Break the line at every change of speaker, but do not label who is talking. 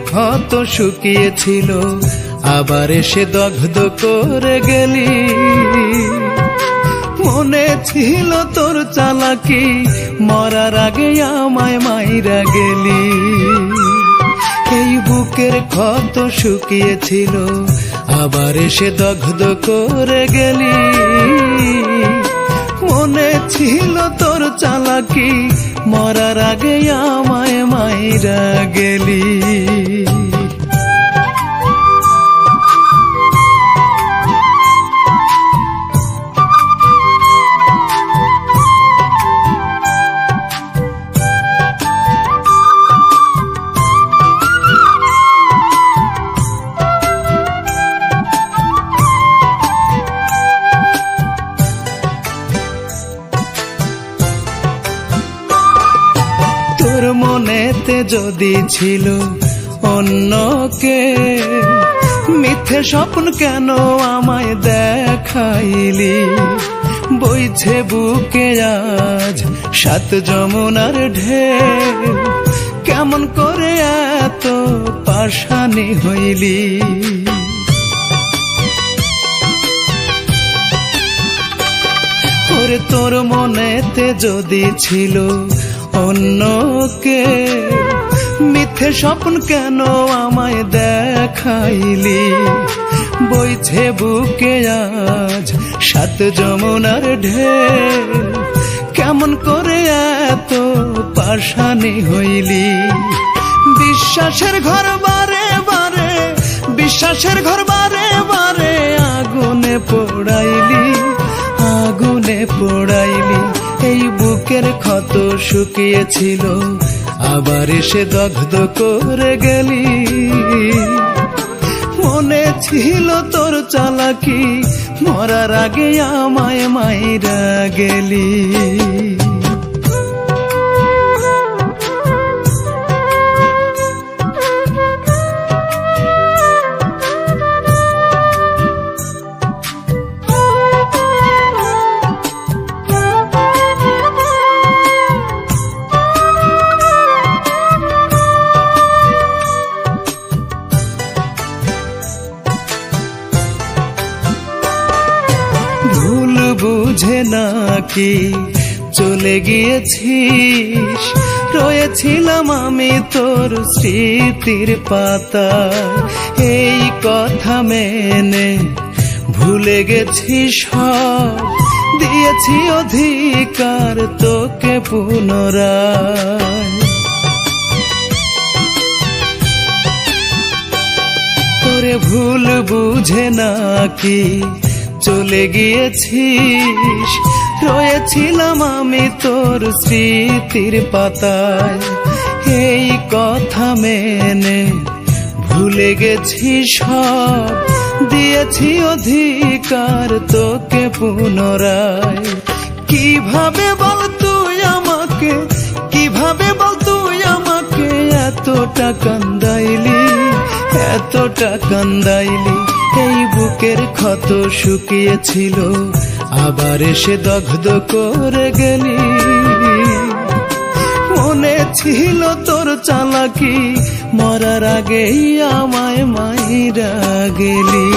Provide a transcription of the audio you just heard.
ক্ষত শুকিয়েছিল, আবার এসে দগ্ধ করে গেলি। মনে ছিল তোর চালাকি, মরার আগে আমায় মাইরা গেলি। এই বুকের ক্ষত শুকিয়েছিল, আবার এসে দগ্ধ করে গেলি। মনে ছিল তোর চালাকি, মরার আগে আমায় মাইরা গেলি। তোর মনেতে যদি ছিল অন্যকে, মিথ্যে স্বপ্ন কেন আমায় দেখাইলি। বইছে বুকে আজ 7 যমুনার ঢেউ, কেমন করে এত পাষাণী হইলি। ওরে তোর মনেতে যদি ছিল অন্যকে, মিথ্যে স্বপ্ন কেন আমায় দেখাইলি। বইছে বুকে আজ 7 যমুনার ঢেউ, কেমন করে এত পাষাণী হইলি। বিশ্বাসের ঘর বারে বারে, বিশ্বাসের ঘর বারে বারে আগুনে পোড়াইলি, আগুনে পোড়াইলি। এই বুকের ক্ষত শুকিয়েছিল, আবার এসে দগ্ধ করে গেলি। মনে ছিল তোর চালাকি, মরার আগে আমায় মাইরা গেলি। ভুল বুঝে নাকি চলে গিয়েছিস, রয়েছিলাম আমি তোর স্মৃতির পাতা। এই কথা মেনে ভুলে গেছিস সব, দিয়েছি অধিকার তোকে পুনরায়। তোরে ভুল বুঝে নাকি চলে গিয়েছিস, রয়েছিলাম আমি তোর স্মৃতির পাতায়। এই কথা মেনে ভুলে গেছি সব, দিয়েছি অধিকার তোকে পুনরায়। কিভাবে বল তুই আমাকে, কিভাবে বল তুই আমাকে এতটা কান্দাইলি, এতটা কান্দাইলি। এই বুকের ক্ষত শুকিয়েছিল, আবার এসে দগ্ধ করে গেলি। মনে ছিল তোর চালাকি, মরার আগেই আমায় মাইরা গেলি।